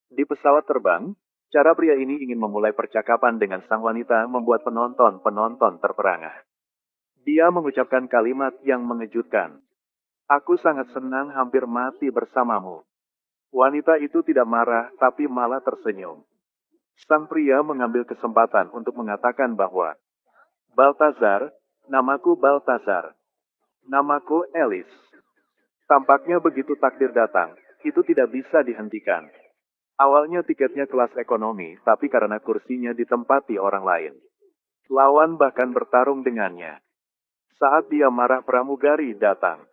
Di pesawat terbang, cara pria ini ingin memulai percakapan dengan sang wanita membuat penonton terperangah. Dia mengucapkan kalimat yang mengejutkan. Aku sangat senang hampir mati bersamamu. Wanita itu tidak marah, tapi malah tersenyum. Sang pria mengambil kesempatan untuk mengatakan bahwa, Baltazar, namaku Baltazar. Namaku Alice. Tampaknya begitu takdir datang, itu tidak bisa dihentikan. Awalnya tiketnya kelas ekonomi, tapi karena kursinya ditempati orang lain. Lawan bahkan bertarung dengannya. Saat dia marah pramugari datang.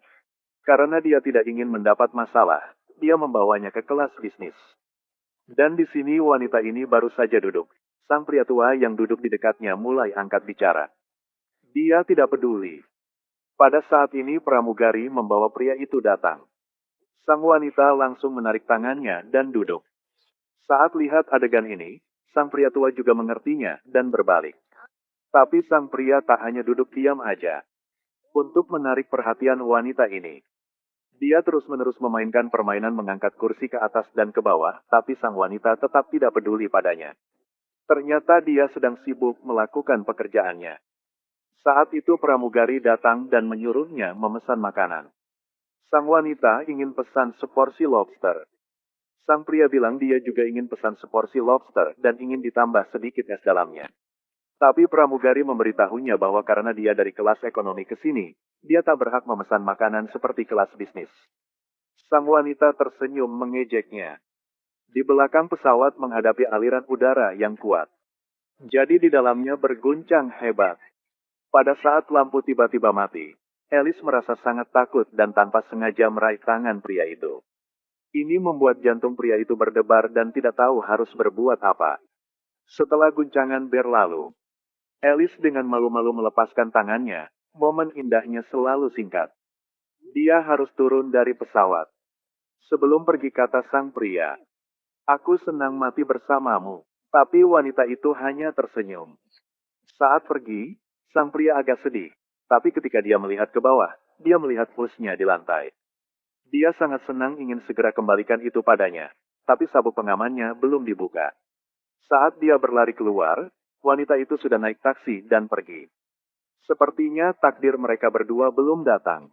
Karena dia tidak ingin mendapat masalah, dia membawanya ke kelas bisnis. Dan di sini wanita ini baru saja duduk. Sang pria tua yang duduk di dekatnya mulai angkat bicara. Dia tidak peduli. Pada saat ini pramugari membawa pria itu datang. Sang wanita langsung menarik tangannya dan duduk. Saat lihat adegan ini, sang pria tua juga mengertinya dan berbalik. Tapi sang pria tak hanya duduk diam aja. Untuk menarik perhatian wanita ini, dia terus-menerus memainkan permainan mengangkat kursi ke atas dan ke bawah, tapi sang wanita tetap tidak peduli padanya. Ternyata dia sedang sibuk melakukan pekerjaannya. Saat itu pramugari datang dan menyuruhnya memesan makanan. Sang wanita ingin pesan seporsi lobster. Sang pria bilang dia juga ingin pesan seporsi lobster dan ingin ditambah sedikit es dalamnya. Tapi pramugari memberitahunya bahwa karena dia dari kelas ekonomi ke sini, dia tak berhak memesan makanan seperti kelas bisnis. Sang wanita tersenyum mengejeknya. Di belakang pesawat menghadapi aliran udara yang kuat. Jadi di dalamnya berguncang hebat. Pada saat lampu tiba-tiba mati, Alice merasa sangat takut dan tanpa sengaja meraih tangan pria itu. Ini membuat jantung pria itu berdebar dan tidak tahu harus berbuat apa. Setelah guncangan berlalu, Alice dengan malu-malu melepaskan tangannya. Momen indahnya selalu singkat. Dia harus turun dari pesawat. Sebelum pergi kata sang pria, aku senang mati bersamamu. Tapi wanita itu hanya tersenyum. Saat pergi, sang pria agak sedih. Tapi ketika dia melihat ke bawah, dia melihat pulsnya di lantai. Dia sangat senang ingin segera kembalikan itu padanya. Tapi sabuk pengamannya belum dibuka. Saat dia berlari keluar, wanita itu sudah naik taksi dan pergi. Sepertinya takdir mereka berdua belum datang.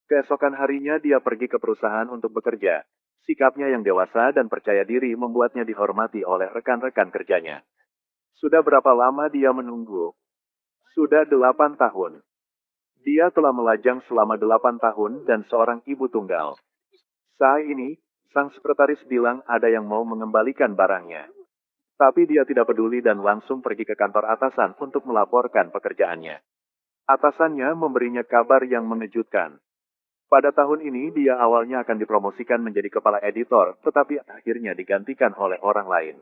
Keesokan harinya dia pergi ke perusahaan untuk bekerja. Sikapnya yang dewasa dan percaya diri membuatnya dihormati oleh rekan-rekan kerjanya. Sudah berapa lama dia menunggu? Sudah 8 tahun. Dia telah melajang selama 8 tahun dan seorang ibu tunggal. Saat ini, sang sekretaris bilang ada yang mau mengembalikan barangnya. Tapi dia tidak peduli dan langsung pergi ke kantor atasan untuk melaporkan pekerjaannya. Atasannya memberinya kabar yang mengejutkan. Pada tahun ini dia awalnya akan dipromosikan menjadi kepala editor, tetapi akhirnya digantikan oleh orang lain.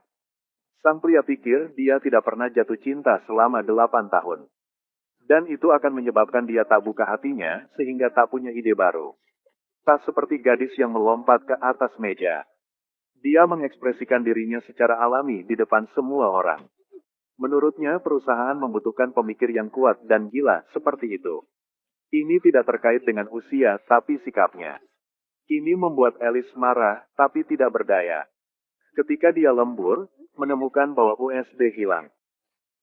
Sang pria pikir dia tidak pernah jatuh cinta selama 8 tahun. Dan itu akan menyebabkan dia tak buka hatinya, sehingga tak punya ide baru. Tak seperti gadis yang melompat ke atas meja. Dia mengekspresikan dirinya secara alami di depan semua orang. Menurutnya perusahaan membutuhkan pemikir yang kuat dan gila seperti itu. Ini tidak terkait dengan usia, tapi sikapnya. Ini membuat Alice marah, tapi tidak berdaya. Ketika dia lembur, menemukan bahwa USB hilang.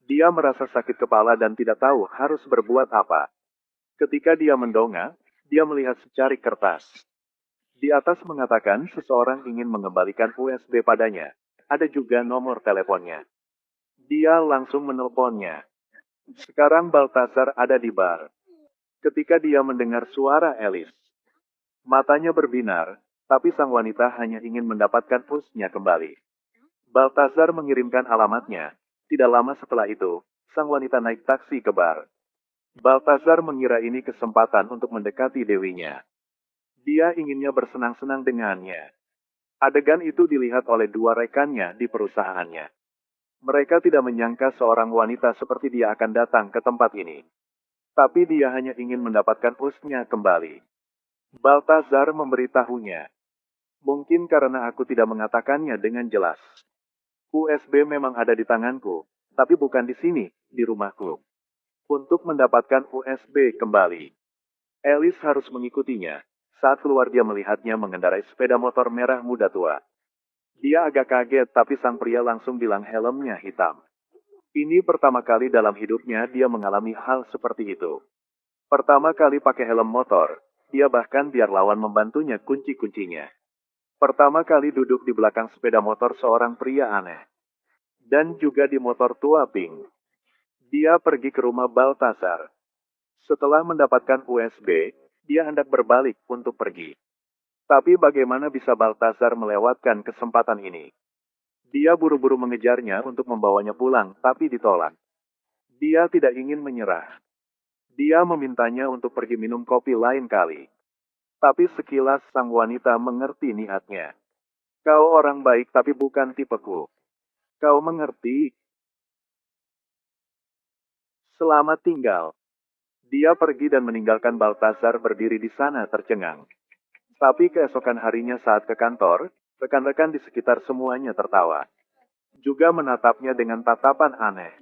Dia merasa sakit kepala dan tidak tahu harus berbuat apa. Ketika dia mendongak, dia melihat secari kertas. Di atas mengatakan seseorang ingin mengembalikan USB padanya. Ada juga nomor teleponnya. Dia langsung menelponnya. Sekarang Baltasar ada di bar. Ketika dia mendengar suara Alice, matanya berbinar, tapi sang wanita hanya ingin mendapatkan pusnya kembali. Baltasar mengirimkan alamatnya. Tidak lama setelah itu, sang wanita naik taksi ke bar. Baltasar mengira ini kesempatan untuk mendekati dewinya. Dia inginnya bersenang-senang dengannya. Adegan itu dilihat oleh dua rekannya di perusahaannya. Mereka tidak menyangka seorang wanita seperti dia akan datang ke tempat ini. Tapi dia hanya ingin mendapatkan pusnya kembali. Baltazar memberitahunya. Mungkin karena aku tidak mengatakannya dengan jelas. USB memang ada di tanganku, tapi bukan di sini, di rumahku. Untuk mendapatkan USB kembali, Alice harus mengikutinya. Saat keluar dia melihatnya mengendarai sepeda motor merah muda tua. Dia agak kaget tapi sang pria langsung bilang helmnya hitam. Ini pertama kali dalam hidupnya dia mengalami hal seperti itu. Pertama kali pakai helm motor, dia bahkan biar lawan membantunya kunci-kuncinya. Pertama kali duduk di belakang sepeda motor seorang pria aneh. Dan juga di motor tua pink. Dia pergi ke rumah Baltasar. Setelah mendapatkan USB, dia hendak berbalik untuk pergi. Tapi bagaimana bisa Baltasar melewatkan kesempatan ini? Dia buru-buru mengejarnya untuk membawanya pulang, tapi ditolak. Dia tidak ingin menyerah. Dia memintanya untuk pergi minum kopi lain kali. Tapi sekilas sang wanita mengerti niatnya. Kau orang baik tapi bukan tipeku. Kau mengerti? Selamat tinggal. Dia pergi dan meninggalkan Baltasar berdiri di sana tercengang. Tapi keesokan harinya saat ke kantor, rekan-rekan di sekitar semuanya tertawa. Juga menatapnya dengan tatapan aneh.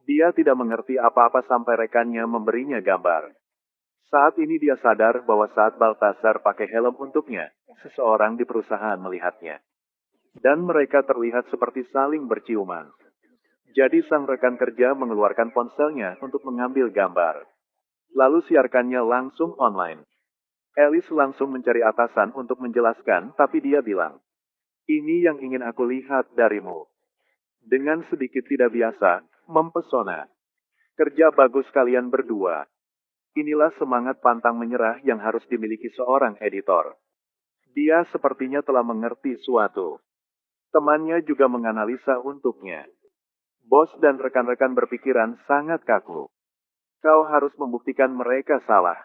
Dia tidak mengerti apa-apa sampai rekannya memberinya gambar. Saat ini dia sadar bahwa saat Baltasar pakai helm untuknya, seseorang di perusahaan melihatnya. Dan mereka terlihat seperti saling berciuman. Jadi sang rekan kerja mengeluarkan ponselnya untuk mengambil gambar. Lalu siarkannya langsung online. Alice langsung mencari atasan untuk menjelaskan, tapi dia bilang, ini yang ingin aku lihat darimu. Dengan sedikit tidak biasa, mempesona. Kerja bagus kalian berdua. Inilah semangat pantang menyerah yang harus dimiliki seorang editor. Dia sepertinya telah mengerti suatu. Temannya juga menganalisa untuknya. Bos dan rekan-rekan berpikiran sangat kaku. Kau harus membuktikan mereka salah.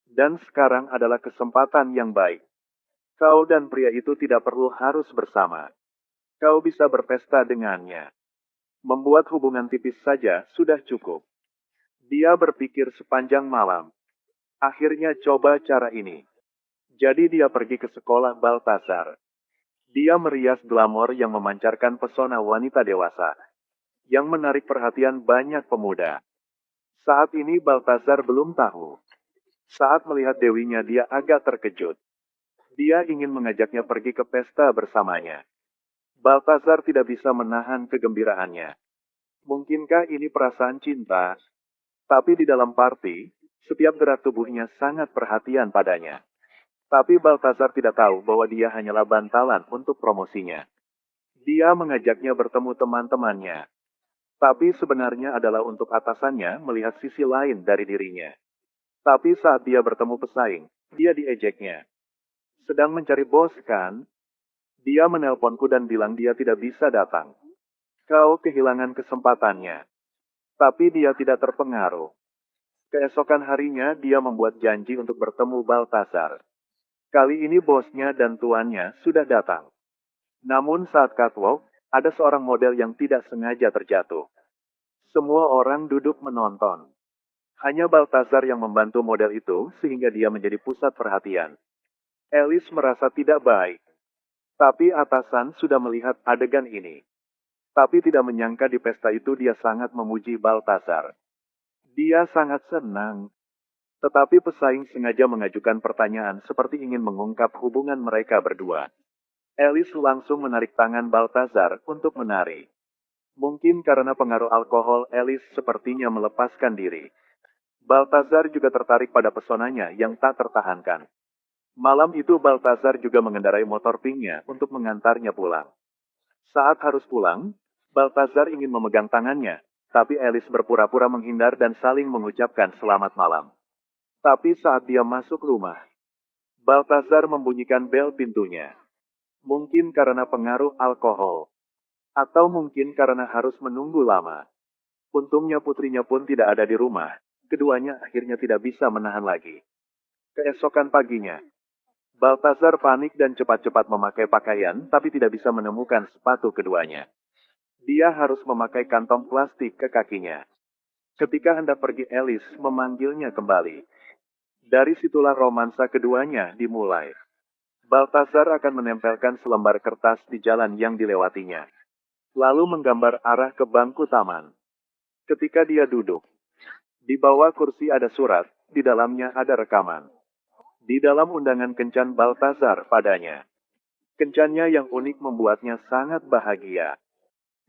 Dan sekarang adalah kesempatan yang baik. Kau dan pria itu tidak perlu harus bersama. Kau bisa berpesta dengannya. Membuat hubungan tipis saja sudah cukup. Dia berpikir sepanjang malam. Akhirnya coba cara ini. Jadi dia pergi ke sekolah Baltasar. Dia merias glamor yang memancarkan pesona wanita dewasa. Yang menarik perhatian banyak pemuda. Saat ini Baltasar belum tahu. Saat melihat dewinya dia agak terkejut. Dia ingin mengajaknya pergi ke pesta bersamanya. Baltasar tidak bisa menahan kegembiraannya. Mungkinkah ini perasaan cinta? Tapi di dalam party, setiap gerak tubuhnya sangat perhatian padanya. Tapi Baltasar tidak tahu bahwa dia hanyalah bantalan untuk promosinya. Dia mengajaknya bertemu teman-temannya. Tapi sebenarnya adalah untuk atasannya melihat sisi lain dari dirinya. Tapi saat dia bertemu pesaing, dia diejeknya. Sedang mencari bos kan? Dia menelponku dan bilang dia tidak bisa datang. Kau kehilangan kesempatannya. Tapi dia tidak terpengaruh. Keesokan harinya dia membuat janji untuk bertemu Baltasar. Kali ini bosnya dan tuannya sudah datang. Namun saat catwalk, ada seorang model yang tidak sengaja terjatuh. Semua orang duduk menonton. Hanya Baltasar yang membantu model itu sehingga dia menjadi pusat perhatian. Alice merasa tidak baik. Tapi atasan sudah melihat adegan ini. Tapi tidak menyangka di pesta itu dia sangat memuji Baltasar. Dia sangat senang. Tetapi pesaing sengaja mengajukan pertanyaan seperti ingin mengungkap hubungan mereka berdua. Alice langsung menarik tangan Baltasar untuk menari. Mungkin karena pengaruh alkohol, Alice sepertinya melepaskan diri. Baltasar juga tertarik pada pesonanya yang tak tertahankan. Malam itu Baltasar juga mengendarai motor pinknya untuk mengantarnya pulang. Saat harus pulang, Baltasar ingin memegang tangannya, tapi Alice berpura-pura menghindar dan saling mengucapkan selamat malam. Tapi saat dia masuk rumah, Baltasar membunyikan bel pintunya. Mungkin karena pengaruh alkohol, atau mungkin karena harus menunggu lama. Untungnya putrinya pun tidak ada di rumah, keduanya akhirnya tidak bisa menahan lagi. Keesokan paginya, Baltasar panik dan cepat-cepat memakai pakaian, tapi tidak bisa menemukan sepatu keduanya. Dia harus memakai kantong plastik ke kakinya. Ketika hendak pergi, Alice memanggilnya kembali. Dari situlah romansa keduanya dimulai. Baltasar akan menempelkan selembar kertas di jalan yang dilewatinya. Lalu menggambar arah ke bangku taman. Ketika dia duduk, di bawah kursi ada surat, di dalamnya ada rekaman. Di dalam undangan kencan Baltasar padanya. Kencannya yang unik membuatnya sangat bahagia.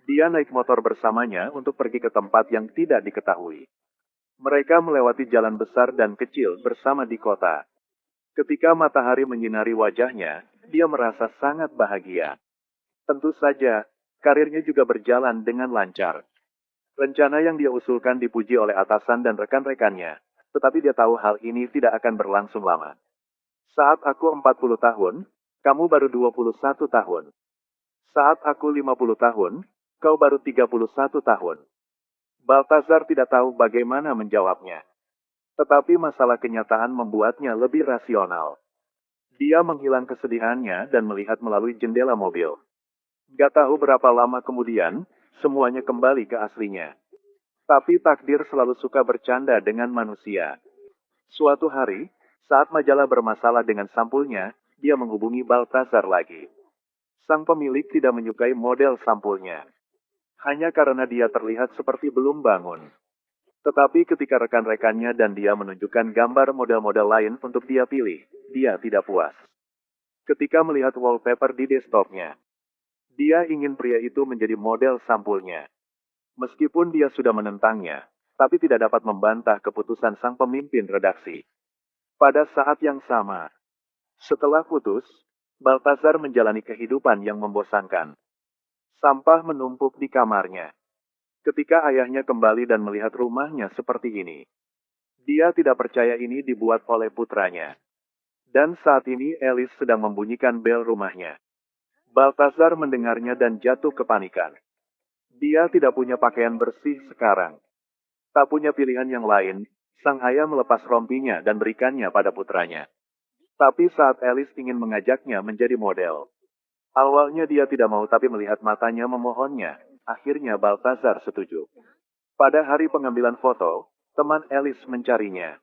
Dia naik motor bersamanya untuk pergi ke tempat yang tidak diketahui. Mereka melewati jalan besar dan kecil bersama di kota. Ketika matahari menyinari wajahnya, dia merasa sangat bahagia. Tentu saja, karirnya juga berjalan dengan lancar. Rencana yang dia usulkan dipuji oleh atasan dan rekan-rekannya, tetapi dia tahu hal ini tidak akan berlangsung lama. Saat aku 40 tahun, kamu baru 21 tahun. Saat aku 50 tahun, kau baru 31 tahun. Baltazar tidak tahu bagaimana menjawabnya. Tetapi masalah kenyataan membuatnya lebih rasional. Dia menghilang kesedihannya dan melihat melalui jendela mobil. Gak tahu berapa lama kemudian, semuanya kembali ke aslinya. Tapi takdir selalu suka bercanda dengan manusia. Suatu hari, saat majalah bermasalah dengan sampulnya, dia menghubungi Baltazar lagi. Sang pemilik tidak menyukai model sampulnya. Hanya karena dia terlihat seperti belum bangun. Tetapi ketika rekan-rekannya dan dia menunjukkan gambar model-model lain untuk dia pilih, dia tidak puas. Ketika melihat wallpaper di desktopnya, dia ingin pria itu menjadi model sampulnya. Meskipun dia sudah menentangnya, tapi tidak dapat membantah keputusan sang pemimpin redaksi. Pada saat yang sama, setelah putus, Baltazar menjalani kehidupan yang membosankan. Sampah menumpuk di kamarnya. Ketika ayahnya kembali dan melihat rumahnya seperti ini, dia tidak percaya ini dibuat oleh putranya. Dan saat ini Alice sedang membunyikan bel rumahnya. Baltazar mendengarnya dan jatuh kepanikan. Dia tidak punya pakaian bersih sekarang. Tak punya pilihan yang lain, sang ayah melepas rompinya dan berikannya pada putranya. Tapi saat Alice ingin mengajaknya menjadi model, awalnya dia tidak mau tapi melihat matanya memohonnya. Akhirnya Baltazar setuju. Pada hari pengambilan foto, teman Alice mencarinya.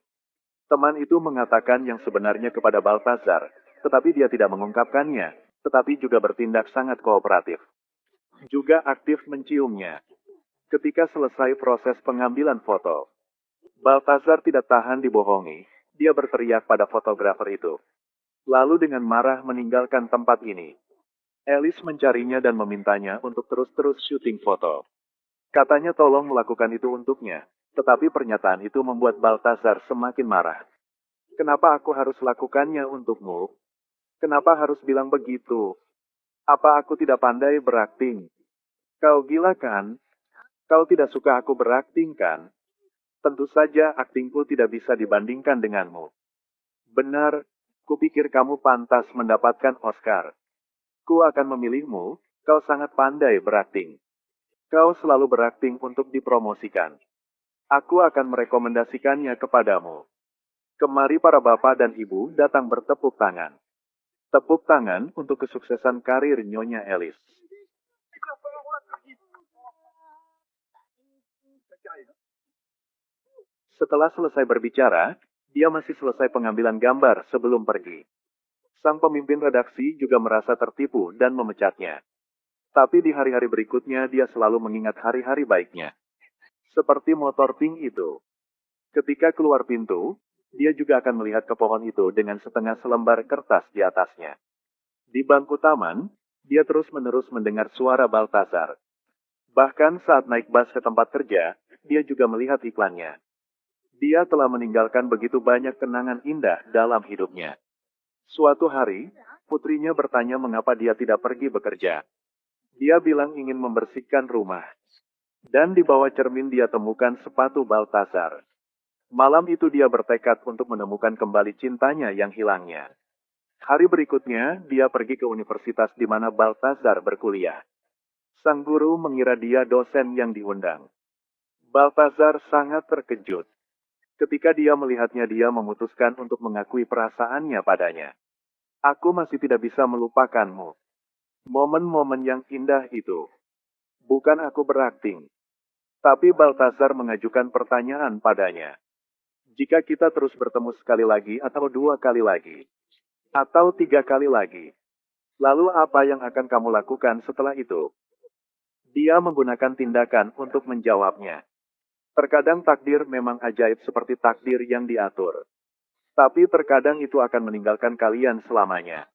Teman itu mengatakan yang sebenarnya kepada Baltazar, tetapi dia tidak mengungkapkannya, tetapi juga bertindak sangat kooperatif. Juga aktif menciumnya. Ketika selesai proses pengambilan foto, Baltazar tidak tahan dibohongi, dia berteriak pada fotografer itu. Lalu dengan marah meninggalkan tempat ini. Alice mencarinya dan memintanya untuk terus-terus syuting foto. Katanya tolong melakukan itu untuknya, tetapi pernyataan itu membuat Baltazar semakin marah. Kenapa aku harus lakukannya untukmu? Kenapa harus bilang begitu? Apa aku tidak pandai berakting? Kau gila kan? Kau tidak suka aku berakting kan? Tentu saja aktingku tidak bisa dibandingkan denganmu. Benar, kupikir kamu pantas mendapatkan Oscar. Ku akan memilihmu, kau sangat pandai berakting. Kau selalu berakting untuk dipromosikan. Aku akan merekomendasikannya kepadamu. Kemari para bapak dan ibu datang bertepuk tangan. Tepuk tangan untuk kesuksesan karir Nyonya Alice. Setelah selesai berbicara, dia masih selesai pengambilan gambar sebelum pergi. Sang pemimpin redaksi juga merasa tertipu dan memecatnya. Tapi di hari-hari berikutnya dia selalu mengingat hari-hari baiknya. Seperti motor pink itu. Ketika keluar pintu, dia juga akan melihat ke pohon itu dengan setengah selembar kertas di atasnya. Di bangku taman, dia terus-menerus mendengar suara Baltazar. Bahkan saat naik bus ke tempat kerja, dia juga melihat iklannya. Dia telah meninggalkan begitu banyak kenangan indah dalam hidupnya. Suatu hari, putrinya bertanya mengapa dia tidak pergi bekerja. Dia bilang ingin membersihkan rumah. Dan di bawah cermin dia temukan sepatu Baltazar. Malam itu dia bertekad untuk menemukan kembali cintanya yang hilangnya. Hari berikutnya, dia pergi ke universitas di mana Baltazar berkuliah. Sang guru mengira dia dosen yang diundang. Baltazar sangat terkejut. Ketika dia melihatnya, dia memutuskan untuk mengakui perasaannya padanya. Aku masih tidak bisa melupakanmu. Momen-momen yang indah itu. Bukan aku berakting. Tapi Baltazar mengajukan pertanyaan padanya. Jika kita terus bertemu sekali lagi atau 2 kali lagi. Atau 3 kali lagi. Lalu apa yang akan kamu lakukan setelah itu? Dia menggunakan tindakan untuk menjawabnya. Terkadang takdir memang ajaib seperti takdir yang diatur. Tapi terkadang itu akan meninggalkan kalian selamanya.